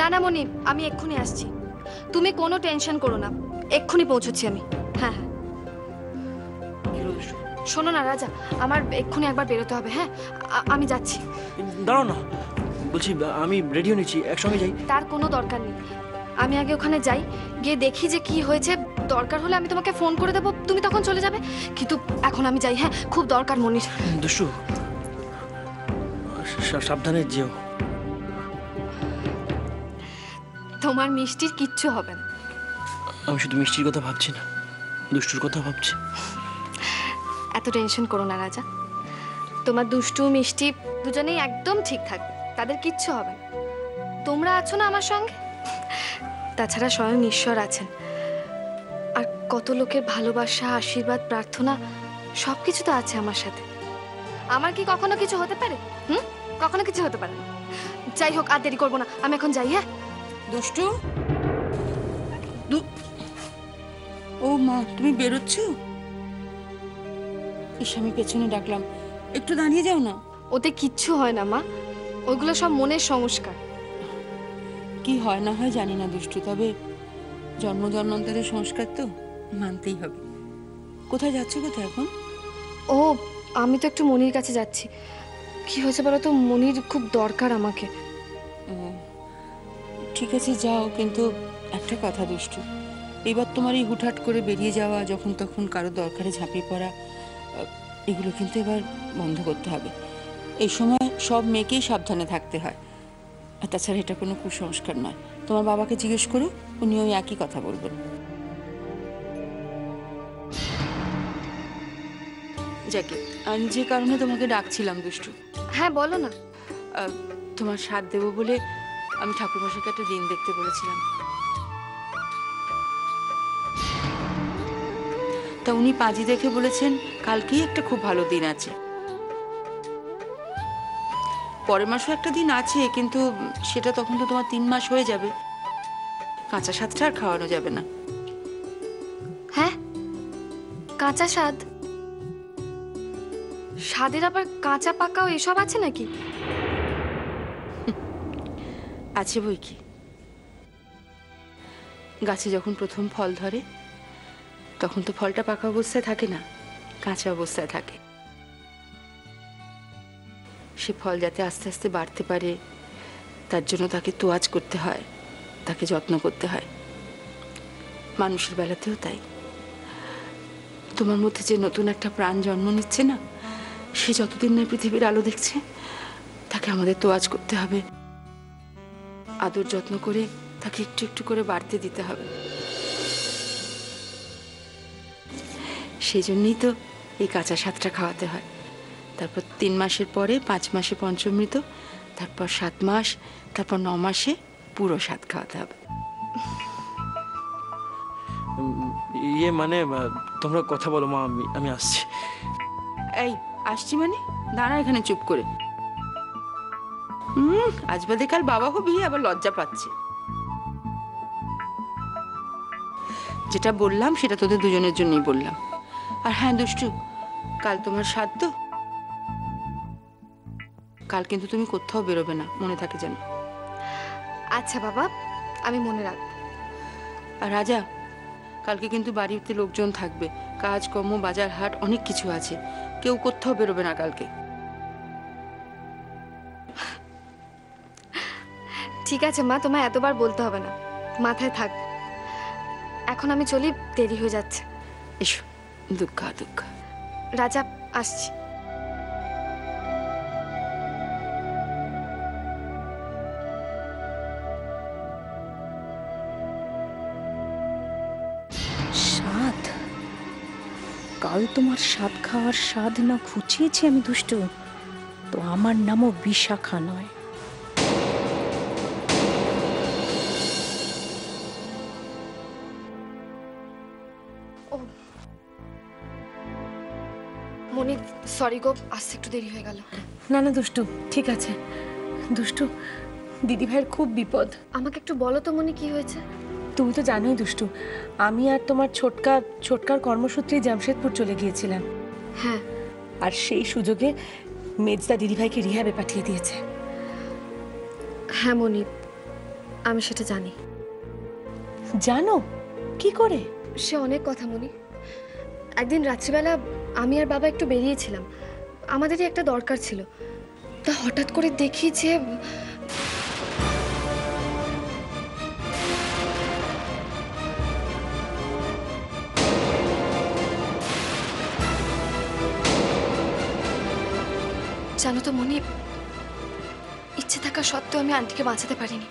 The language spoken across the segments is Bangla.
না না মনি, আমি এক্ষুনি আসছি, তুমি কোনো টেনশন করো না, এক্ষুনি পৌঁছচ্ছি আমি। হ্যাঁ হ্যাঁ শোনো না রাজা, আমার এক্ষুনি একবার বেরোতে হবে। হ্যাঁ আমি যাচ্ছি। দাঁড়াও না, বলছি আমি রেডিও নিচ্ছি, একসঙ্গে যাই। তার কোনো দরকার নেই, আমি আগে ওখানে যাই, গিয়ে দেখি যে কি হয়েছে। দরকার হলে আমি তোমাকে ফোন করে দেবো, তুমি তখন চলে যাবে। কিন্তু এখন আমি যাই। হ্যাঁ খুব দরকার মনির। দুষ্টু, সাবধানে যেও। তোমার মিষ্টির কিচ্ছু হবে না। আমি শুধু মিষ্টির কথা ভাবছি না, দুষ্টুর কথা ভাবছি। এত টেনশন করো না রাজা, তোমার দুষ্টু মিষ্টি দুজনেই একদম ঠিক থাকবে, তাদের কিচ্ছু হবে না। তোমরা আছো না আমার সঙ্গে, তাছাড়া স্বয়ং ঈশ্বর আছেন। আর কত লোকের ভালোবাসা, আশীর্বাদ, প্রার্থনা সবকিছু তো আছে আমার সাথে। আমার কি কখনো কিছু হতে পারে? কখনো কিছু হতে পারে না। যাই হোক, আর দেরি করবো না, আমি এখন যাই। হ্যাঁ দুষ্টু, ও মা, তুমি বেরোচ্ছ? ইস, আমি পেছনে ডাকলাম, একটু দাঁড়িয়ে যাও না। ওতে কিচ্ছু হয় না মা, ওইগুলো সব মনের সংস্কার। কি হয় না হয় জানি না দুষ্টু, তবে জন্ম জন্মান্তরের সংস্কার তো মানতেই হবে। কোথায় যাচ্ছ, কোথায় এখন? ও আমি তো একটু মনির কাছে যাচ্ছি। কি হয়েছে বলো তো, মনির খুব দরকার আমাকে। ঠিক আছে যাও, কিন্তু একটা কথা দুষ্টু, এবার তোমার এই হুটহাট করে বেরিয়ে যাওয়া, যখন তখন কারো দরকারে ঝাঁপিয়ে পড়া, এগুলো কিন্তু এবার বন্ধ করতে হবে। এই সময় সব মেয়েকেই সাবধানে থাকতে হয়, আর তাছাড়া এটা কোনো কুসংস্কার নয়। তোমার বাবাকে জিজ্ঞেস করো, উনি ওই একই কথা বলবেন। যাকে আমি যে কারণে তোমাকে ডাকছিলাম দুষ্টু। হ্যাঁ বলো না। তোমার সাথ দেবো বলে আমি ঠাকুরমশাইকে একটা দিন দেখতে বলেছিলাম, তা উনি পাঁজি দেখে বলেছেন কালকেই একটা খুব ভালো দিন আছে। পরের মাসও একটা দিন আছে, কিন্তু সেটা তখন তো তোমার 3 মাস হয়ে যাবে, কাঁচা স্বাদটা আর খাওয়ানো যাবে না। হ্যাঁ কাঁচা স্বাদ? স্বাদের আবার কাঁচা পাকাও এসব আছে নাকি? আছে বই কি, গাছে যখন প্রথম ফল ধরে তখন তো ফলটা পাকা অবস্থায় থাকে না, কাঁচা অবস্থায় থাকে। সে ফল যাতে আস্তে আস্তে বাড়তে পারে তার জন্য তাকে তোয়াজ করতে হয়, তাকে যত্ন করতে হয়। মানুষের বেলাতেও তাই। তোমার মধ্যে যে নতুন একটা প্রাণ জন্ম নিচ্ছে না, সে যতদিন না পৃথিবীর আলো দেখছে, তাকে আমাদের তোয়াজ করতে হবে, আদর যত্ন করে তাকে একটু একটু করে বাড়তে দিতে হবে। সেই জন্যই তো এই কাঁচা স্বাদটা খাওয়াতে হয়। তারপর 3 মাসের পরে 5 মাসে পঞ্চমৃত, তারপর 7 মাস, তারপর 9 মাসে পুরো স্বাদ খাওয়াতে হবে। ইয়ে মানে তোমরা কথা বলো মা, আমি আসছি। এই আসছি মানে? দাঁড়া এখানে চুপ করে। আজ বাদে কাল বাবা হবি, আবার লজ্জা পাচ্ছে। যেটা বললাম সেটা তোদের দুজনের জন্যই বললাম। আর হ্যাঁ দুষ্টু, কাল তোমার শ্রাদ্ধ, কাল কিন্তু তুমি কোথাও বেরোবে না, মনে থাকে যেন। আচ্ছা বাবা, আমি মনে রাখবো। আর রাজা, কালকে কিন্তু বাড়িতে লোকজন থাকবে, কাজকর্ম, বাজার হাট অনেক কিছু আছে, কেউ কোথাও বেরোবে না কালকে। ঠিক আছে মা, তোমায় এতবার বলতে হবে না, মাথায় থাক। এখন আমি চলি, দেরি হয়ে যাচ্ছে। এসো, দুঃখ দুঃখ। রাজা আসছি। স্বাদ? কাল তোমার স্বাদ খাওয়ার স্বাদ না খুঁচিয়েছি আমি দুষ্টু, তো আমার নামও বিশাখা নয়। মনি সরি গো, আসতে একটু দেরি হয়ে গেল। না না দুষ্টু, ঠিক আছে। দুষ্টু, দিদিভাইয়ের খুব বিপদ। আমাকে একটু বলো তো মনি, কি হয়েছে? তুমি তো জানোই দুষ্টু, আমি আর তোমার ছোটকার কর্মসূত্রে জামশেদপুর চলে গিয়েছিলাম। হ্যাঁ। আর সেই সুযোগে মেজদা দিদিভাইকে রিহ্যাবে পাঠিয়ে দিয়েছে। হ্যাঁ মনি, আমি সেটা জানি। জানো কি করে? সে অনেক কথা মনি। একদিন রাত্রিবেলা আমি আর বাবা একটু বেরিয়েছিলাম, আমাদেরই একটা দরকার ছিল। তা হঠাৎ করে দেখি যে জানো তো মনি, ইচ্ছে থাকা সত্ত্বেও আমি আন্টিকে বাঁচাতে পারিনি।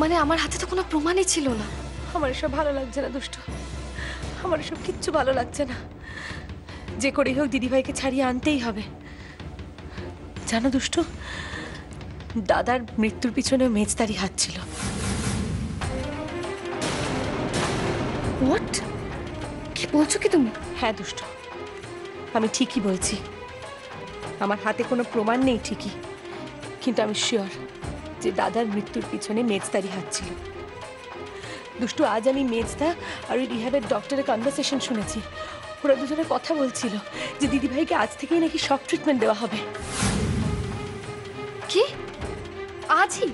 মানে আমার হাতে তো কোনো প্রমাণই ছিল না। আমার এসব ভালো লাগছে না দুষ্টু, আমার এসব কিচ্ছু ভালো লাগছে না। যে করেই হোক দিদিভাইকে ছাড়িয়ে আনতেই হবে। জানো দুষ্টু, দাদার মৃত্যুর পিছনে মেজদারি হাত ছিল। হোয়াট? কি বলছো কি তুমি? হ্যাঁ দুষ্টু, আমি ঠিকই বলছি। আমার হাতে কোনো প্রমাণ নেই ঠিকই, কিন্তু আমি শিওর যে দাদার মৃত্যুর পিছনে মেজদারি হাত ছিল। দুষ্টু, আজ আমি মেজদা আর ওই রিহ্যাবের ডক্টরের কনভারসেশন শুনেছি। ওরা দুজনে কথা বলছিল যে দিদিভাইকে আজ থেকেই নাকি শক ট্রিটমেন্ট দেওয়া হবে। কি আজই?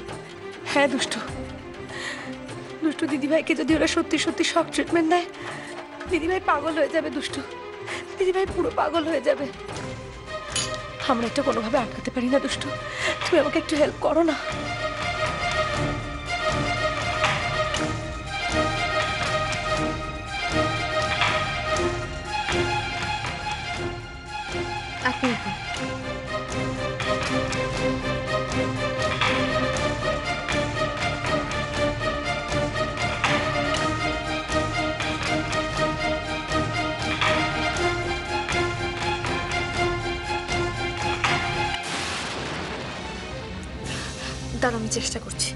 হ্যাঁ দুষ্টু, দুষ্টু দিদিভাইকে যদি ওরা সত্যি সত্যি শক ট্রিটমেন্ট দেয়, দিদিভাই পাগল হয়ে যাবে। দুষ্টু, দিদিভাই পুরো পাগল হয়ে যাবে। আমরা এটা কোনোভাবে আটকাতে পারি না দুষ্টু, তুমি আমাকে একটু হেল্প করো না। এক মিনিট। দাঁড়াও, আমি চেষ্টা করছি।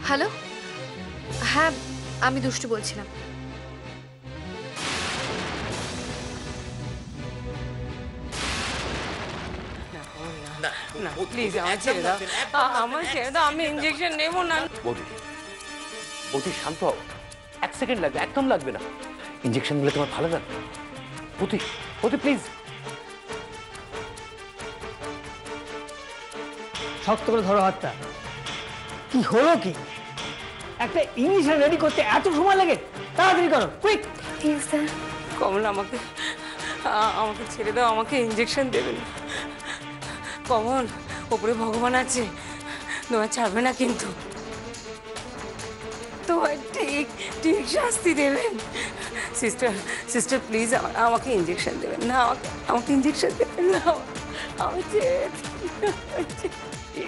হ্যালো, হ্যাঁ আমি দুষ্টু বলছিলাম। না প্লিজ আমার ছেড়ে দাও, আমার ছেড়ে দাও, আমি ইনজেকশন নেব না। বৌদি, বৌদি শান্ত হও। 1 সেকেন্ড লাগবে, একদম লাগবে না। ইঞ্জেকশন দিলে তোমার ভালো লাগবে। বৌদি, বৌদি প্লিজ। শক্ত করে ধরো হাতটা। কি হলো কি? একটা ইঞ্জেকশন রেডি করতে এত সময় লাগে? তাড়াতাড়ি করো, কুইক। কমল, আমাকে আমাকে ছেড়ে দাও, আমাকে ইনজেকশন দেবে না। কমল, ওপরে ভগবান আছে, তোমার ছাড়বে না কিন্তু। তোমার ঠিক ঠিক শাস্তি দেবেন। সিস্টার, সিস্টার প্লিজ আমাকে ইনজেকশন দেবেন না, আমাকে ইনজেকশন দেবেন না। আমি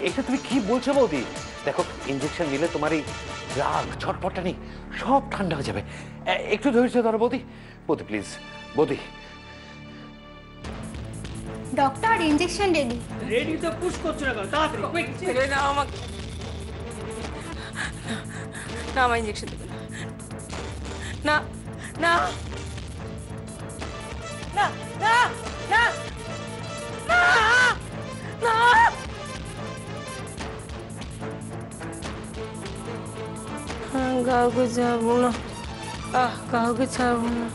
এটা তুমি কি বলছো বৌদি? দেখো, ইঞ্জেকশন দিলে তোমার এই রাগ ছটফটানি সব ঠান্ডা হয়ে যাবে। একটু ধৈর্য ধরো বৌদি। বৌদি প্লিজ, বৌদি। Doctor, injection ready. রেডি তো পুশ করছো না, তাড়াতাড়ি কুইক। ছেড়ে দাও আমাকে। না, আমার ইনজেকশন দেবে না। না না না না না না না। কাউকে ছাড়বো না, কাউকে ছাড়বো না।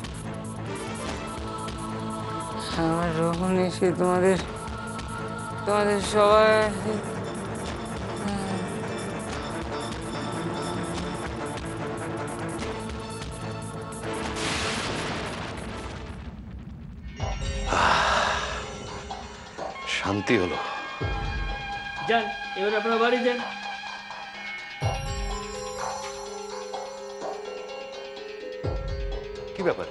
আমার যখন এসে তোমাদের সবাই শান্তি হলো। যান, এবার আপনারা বাড়ি যান। কি ব্যাপার,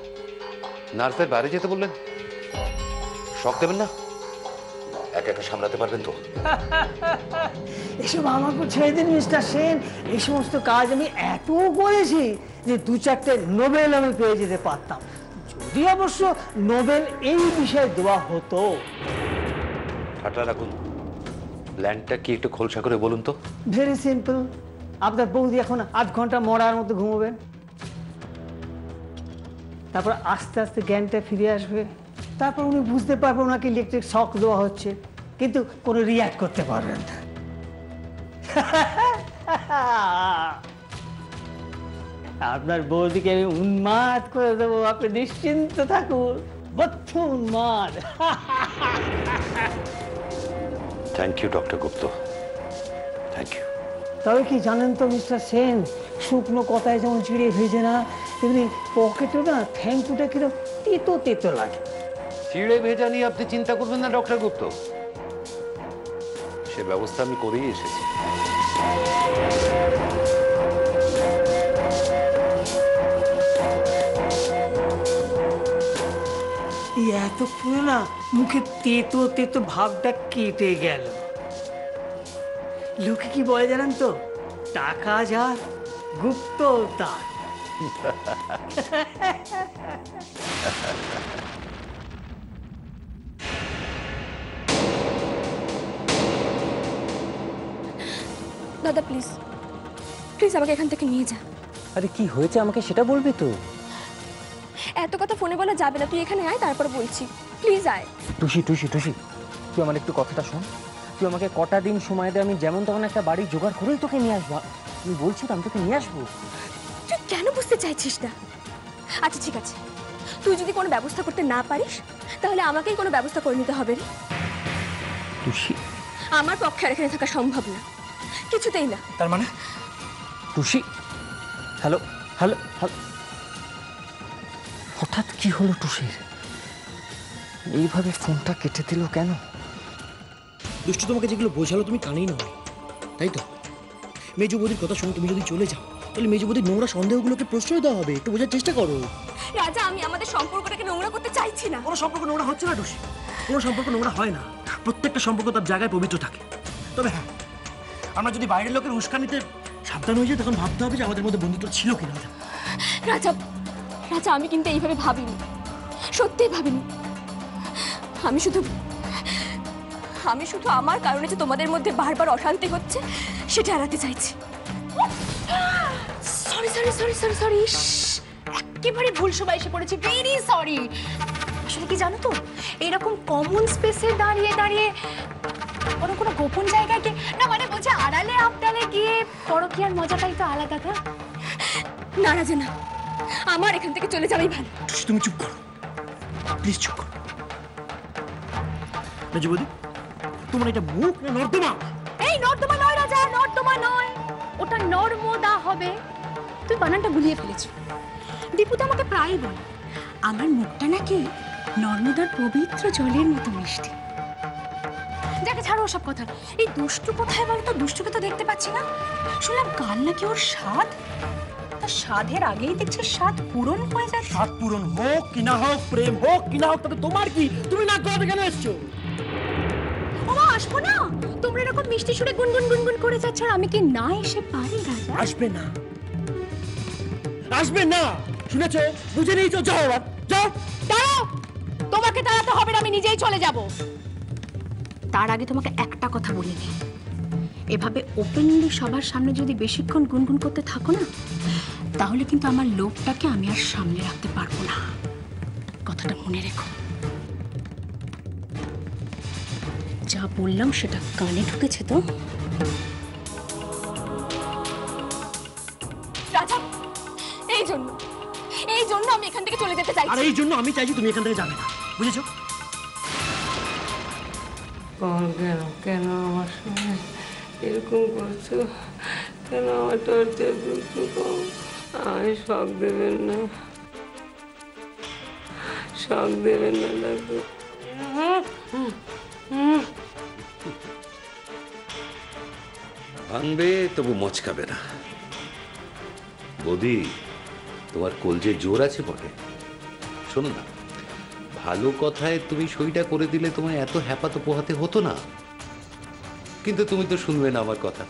নার্সের বাইরে যেতে বললেন? শক দেবেন না? একা একা সামলাতে পারবেন তো? এসব আমাকে ছেড়ে দিন মিস্টার সেন। এই সমস্ত কাজ আমি এত করেছি যে 2-4টে নোবেল আমি পেয়ে যেতে পারতাম, যদি অবশ্য নোবেল এই বিষয়ে দেওয়া হতো। ঠাট্টা রাখুন, প্ল্যানটা কি একটু খোলসা করে বলুন তো। Very simple. আপনার বৌদি এখন 8 ঘন্টা মরার মতো ঘুমোবেন, তারপর আস্তে আস্তে জ্ঞানটা ফিরে আসবে। তারপর উনি বুঝতে পারবেন ওনাকে ইলেকট্রিক শক দেওয়া হচ্ছে, কিন্তু কোনো রিয়াক্ট করতে পারবেন না। আপনার বৌদিকে আমি উন্মাদ করে দেবো, আপনি নিশ্চিন্ত থাকুন। বদ্ধ উন্মাদ। Thank you doctor Gupta, thank you. তবে কি জানেন তো মিস্টার সেন, শুকনো কথায় যেমন চিড়ে ভেজে না, তেমনি পকেটে না থ্যাংক ইউটা কিরকম তেতো তেতো লাগে। চিড়ে ভেজা নিয়ে আপনি চিন্তা করবেন না ডক্টর গুপ্ত, সে ব্যবস্থা আমি করেই এসেছি। এই এতক্ষণে না মুখে তেতো তেতো ভাবটা কেটে গেল। লোকে কি বলে জানেন তো, টাকা যার গুপ্ত তার। দাদা প্লিজ প্লিজ আমাকে এখান থেকে নিয়ে যা। আরে কি হয়েছে আমাকে সেটা বলবি তো। এত কথা ফোনে বলা যাবে না, তুই এখানে আয়, তারপর বলছি। প্লিজ আয়। টুসি টুসি টুসি, তুই আমার একটু কথাটা শোন। তুই আমাকে কটা দিন সময় দে, আমি যেমন তখন একটা বাড়ি জোগাড় করেই তোকে নিয়ে আসবো। আমি বলছি তো আমি তোকে নিয়ে আসবো। তুই কেন বুঝতে চাইছিস না? আচ্ছা ঠিক আছে, তুই যদি কোনো ব্যবস্থা করতে না পারিস তাহলে আমাকেই কোনো ব্যবস্থা করে নিতে হবে রে। টুসি, আমার পক্ষে আর এখানে থাকা সম্ভব না, কিছুতেই না। তার মানে টুসি, হ্যালো হ্যালো হ্যালো, হঠাৎ কি হলো টুসির? এইভাবে ফোনটা কেটে দিল কেন? দুষ্টু তোমাকে যেগুলো বোঝালো তুমি কানেই নাও, তাই তো? মেজু বৌদির কথা শুনে তুমি যদি চলে যাও তাহলে মেজু বৌদির নোংরা সন্দেহগুলোকে প্রশ্রয় দেওয়া হবে। একটু বোঝার চেষ্টা করো। রাজা, আমি আমাদের সম্পর্কটাকে নোংরা করতে চাইছি না। কোনো সম্পর্ক নোংরা হচ্ছে না টুসি, কোনো সম্পর্ক নোংরা হয় না। প্রত্যেকটা সম্পর্ক তার জায়গায় পবিত্র থাকে। তবে হ্যাঁ, আমরা যদি বাইরের লোকের উস্কানিতে সাবধান হয়ে যাই তখন ভাবতে হবে যে আমাদের মধ্যে বন্ধুত্ব ছিল কিনা। রাজা রাজা, আমি কিন্তু এইভাবে ভাবিনি, সত্যিই ভাবিনি। আমি শুধু আমার কারণে যে তোমাদের মধ্যে বারবার অশান্তি হচ্ছে সেটা এড়াতে চাইছি। Sorry sorry sorry sorry sorry, একেবারে ভুল সময় এসে পড়েছি, ভেরি সরি। আসলে কি জানো তো, এরকম কমন স্পেসে দাঁড়িয়ে দাঁড়িয়ে কোনো গোপন জায়গায় গিয়ে, না মানে বলছে আড়ালে আবডালে গিয়ে পরকীয়ার মজাটাই তো আলাদা। না রাজা না, আমার এখান থেকে চলে যাবেই ভালো। তুমি চুপ করো, প্লিজ চুপ করো। মেজু বৌদি, তোমার এটা মুখ না নর্দমা? এই নর্দমা নয় রাজা, নর্দমা নয়, ওটা নর্মদা হবে। তুই বানানটা ভুলিয়ে ফেলেছিস। দীপু তো আমাকে প্রায়ই বলে আমার মুখটা নাকি নর্মদার পবিত্র জলের মতো মিষ্টি। যাকে ছাড়ো ওসব কথা। এই দুষ্টু কোথায় বলতো? দুষ্টুকে তো দেখতে পাচ্ছি না। শুনলাম কাল নাকি ওর স্বাদ, তা স্বাদের আগেই দেখছি স্বাদ পূরণ হয়ে যাচ্ছে। স্বাদ পূরণ হোক কি না হোক, প্রেম হোক কি না হোক, তবে তোমার কি? তুমি না করাতে কেন এসছো? ওমা আসবো না, তোমরা এরকম মিষ্টি সুরে গুনগুন গুনগুন করে যাচ্ছ, আর আমি কি না এসে পারি রাজা? আসবে না, আসবে না, শুনেছো? বুঝে নিয়েছো? যাও এবার, যাও। দাঁড়াও, তোমাকে দাঁড়াতে হবে না, আমি নিজেই চলে যাব। তার আগে তোমাকে একটা কথা বলে দিই, এভাবে ওপেনলি সবার সামনে যদি বেশিক্ষণ গুনগুন করতে থাকো না, তাহলে কিন্তু আমার লোভটাকে আমি আর সামনে রাখতে পারবো না। কথাটা মনে রেখো। যা বললাম সেটা কানে ঢুকেছে তো? রাজা, এই জন্য আমি এখান থেকে চলে যেতে চাই। আর এই জন্য আমি চাইছি তুমি এখান থেকে যাবে না, বুঝেছো? কেন কেন আমার সঙ্গে এরকম করছো? কেন আমার টর্চার করছো? আমি শখ দেবেন না, শখ দেবেন না ডাক্তার। ভাঙবে তবু মচকাবে না। বৌদি, তোমার কলজে জোর আছে বটে। শোনো না, ভালো কথায় তুমি সইটা করে দিলে তোমায় এত হ্যাপাতো পোহাতে হতো না। কিন্তু তুমি তো শুনবে না আমার কথা।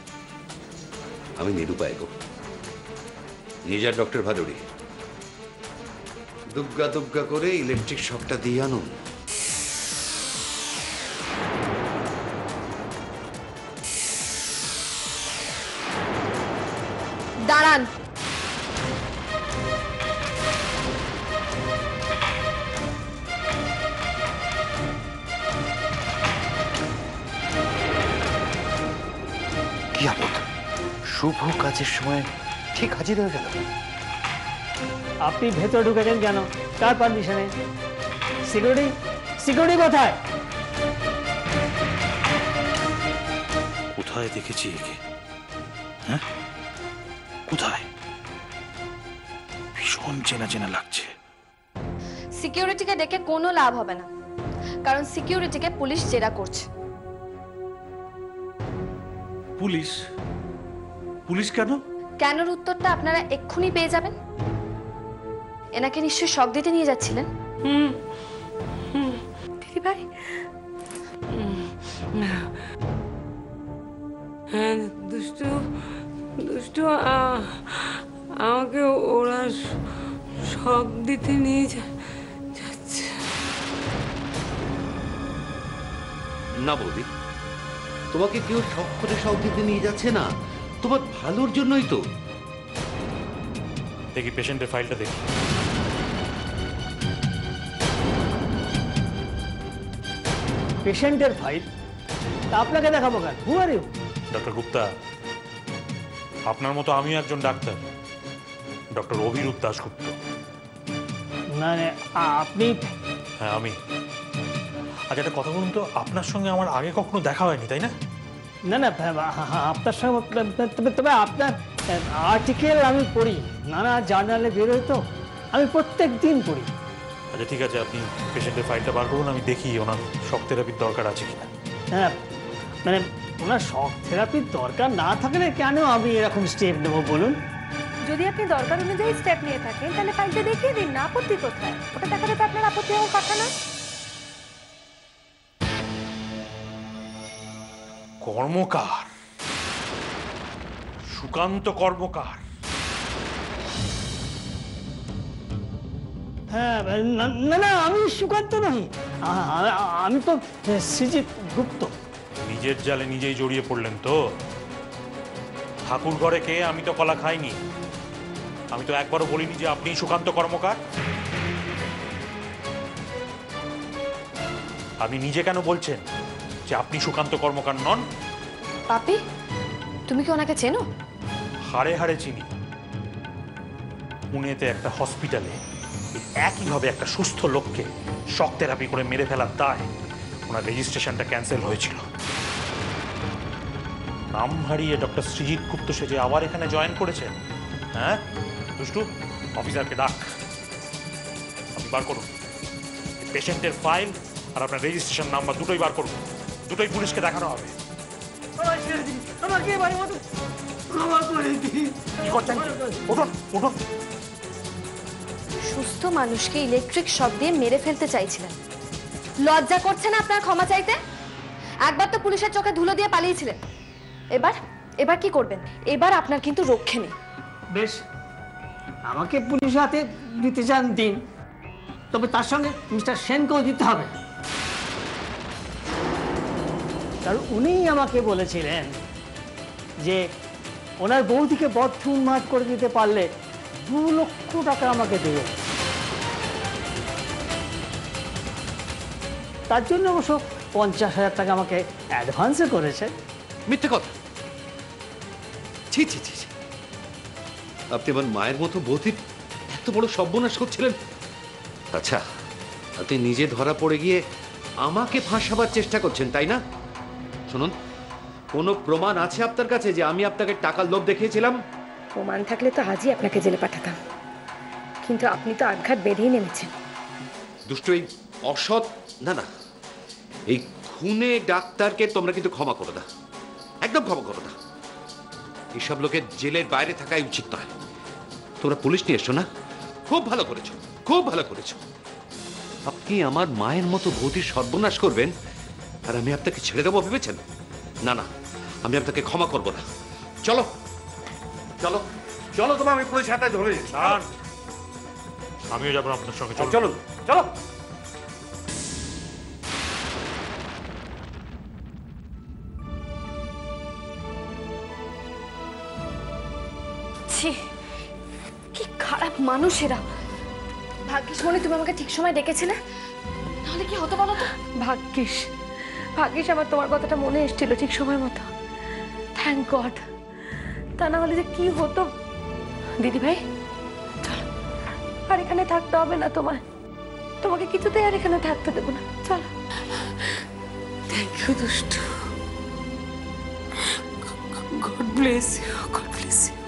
আমি নিরুপায় গো। নিজের ডক্টর ভাদুড়ি, দুগ্গা দুগ্গা করে ইলেকট্রিক শকটা দিয়ে আনুন। দাঁড়ান। কি আপদ, শুভ কাজের সময় ঠিক হাজির হয়ে গেল। আপনি ভেতর ঢুকেছেন কেন? কার পারমিশনে? সিকিউরিটি, সিকিউরিটি কোথায়? কোথায় দেখেছি একে? হ্যাঁ, কোথায়? ভীষণ চেনা চেনা লাগছে। সিকিউরিটিকে ডেকে কোনো লাভ হবে না, কারণ সিকিউরিটিকে পুলিশ জেরা করছে। পুলিশ? পুলিশ কেন? কেনর উত্তরটা আপনারা এক্ষুনি পেয়ে যাবেন। এনাকে নিশ্চয়ই শক দিতে নিয়ে যাচ্ছিলেন। দিদি ভাই, হ্যাঁ দুষ্টু, দুষ্টু আমাকে ওরা শক দিতে নিয়ে যাচ্ছে। না বৌদি, তোমাকে কেউ শখ করে শখ দিতে নিয়ে যাচ্ছে না, তোমার ভালোর জন্যই তো। দেখি পেশেন্টের ফাইলটা দেখি। পেশেন্টের ফাইল? তা আপনাকে দেখাবো কেন? হু আর ইউ? ডক্টর গুপ্তা, আপনার মতো আমিও একজন ডাক্তার, ডক্টর অভিরূপ দাশগুপ্ত। না আপনি? হ্যাঁ আমি। আচ্ছা একটা কথা বলুন তো, আপনার সঙ্গে আমার আগে কখনো দেখা হয়নি তাই না? না না, আপনার সঙ্গে তবে আপনার আর্টিকেল আমি পড়ি, নানা জার্নালে বেরোয় তো, আমি প্রত্যেক দিন পড়ি। আচ্ছা ঠিক আছে, আপনি পেশেন্টের ফাইলটা বার করুন, আমি দেখি ওনার শক থেরাপির দরকার আছে কিনা। হ্যাঁ মানে ওনার শক থেরাপির দরকার না থাকলে কেন আমি এরকম স্টেপ নেবো বলুন? যদি আপনি দরকার অনুযায়ী স্টেপ নিয়ে থাকেন তাহলে ফাইলটা দেখিয়ে দিন না, আপত্তি কোথায়? ওটা দেখাতে তো আপনার আপত্তি হওয়ার কথা না। কর্মকার, সুকান্ত কর্মকার। হ্যাঁ না না, আমি সুকান্ত নই, আমি তো সৃজিত গুপ্ত। নিজের জালে নিজেই জড়িয়ে পড়লেন তো। ঠাকুর ঘরে কে? আমি তো কলা খাইনি। আমি তো একবারও বলিনি যে আপনি সুকান্ত কর্মকার। আপনি নিজে কেন বলছেন যে আপনি সুকান্ত কর্মকার নন? পাপি, তুমি কি ওনাকে চেনো? হাড়ে হাড়ে চিনি। পুনেতে একটা হসপিটালে একইভাবে একটা সুস্থ লোককে শক থেরাপি করে মেরে ফেলার দায় ওনার রেজিস্ট্রেশনটা ক্যান্সেল হয়েছিল। নাম হারিয়ে ডক্টর সৃজিত গুপ্ত সেজে আবার এখানে জয়েন করেছেন। হ্যাঁ দুষ্টু, অফিসারকে ডাক। আপনি বার করুন পেশেন্টের ফাইল আর আপনার রেজিস্ট্রেশন নাম্বার, দুটোই বার করুন। দুটোই পুলিশকে দেখানো হবে। কি করছেন? উঠুন উঠুন। সুস্থ মানুষকে ইলেকট্রিক শক দিয়ে মেরে ফেলতে চাইছিলেন। লজ্জা করছে না আপনার ক্ষমা চাইতে? একবার তো পুলিশের চোখে ধুলো দিয়ে পালিয়েছিলেন, এবার কি করবেন? এবার আপনার কিন্তু রক্ষে নেই। বেশ, আমাকে পুলিশের হাতে দিতে চান দিন, তবে তার সঙ্গে মিস্টার সেনকেও দিতে হবে, কারণ উনিই আমাকে বলেছিলেন যে ওনার বৌদিকে বদ্ধ উন্মাদ করে দিতে পারলে 2 লক্ষ টাকা আমাকে দেবে। তার জন্য অবশ্য 50,000 টাকা আমাকে অ্যাডভান্সে করেছে। মিথ্যে কথা। ছি ছি ছি ছি। আপনি আমার মায়ের মতো বৌদির এত বড় সর্বনাশ করছিলেন? আচ্ছা, আপনি নিজে ধরা পড়ে গিয়ে আমাকে ফাঁসাবার চেষ্টা করছেন তাই না? শুনুন, কোনো প্রমাণ আছে আপনার কাছে যে আমি আপনাকে টাকার লোভ দেখিয়েছিলাম? প্রমাণ থাকলে তো আজই আপনাকে জেলে পাঠাতাম, কিন্তু আপনি তো আঘাত বেঁধেই নেমেছেন। দুষ্ট এই অসৎ, না না, এই খুনে ডাক্তারকে তোমরা কিন্তু ক্ষমা করো না, একদম ক্ষমা করো না। এইসব লোকের জেলের বাইরে থাকাই উচিত নয়। তোমরা পুলিশ নিয়ে এসো না, খুব ভালো করেছো, খুব ভালো করেছো। আপনি আমার মায়ের মতো বৌদির সর্বনাশ করবেন আর আমি আপনাকে ছেড়ে দেবো ভেবেছেন? না না, আমি আপনাকে ক্ষমা করবো না। চলো চলো চলো, তোমার আমি পুলিশ হাতে ধরে দিচ্ছি। আমিও যাবো আপনার সঙ্গে। চলো চলো। ছি, কি খারাপ মানুষেরা। ভাগ্যিস মনে তুমি আমাকে ঠিক সময় ডেকেছিলে, নাহলে কি হতো বলো তো? ভাগ্যিস আমার তোমার কথাটা মনে এসেছিল ঠিক সময় মতো। থ্যাংক গড, তা না হলে যে কি হতো। দিদি ভাই চলো, আর এখানে থাকতে হবে না তোমাকে কিছুতেই আর এখানে থাকতে দেবো না, চলো। থ্যাংক ইউ দুষ্টু, God bless you, God bless you.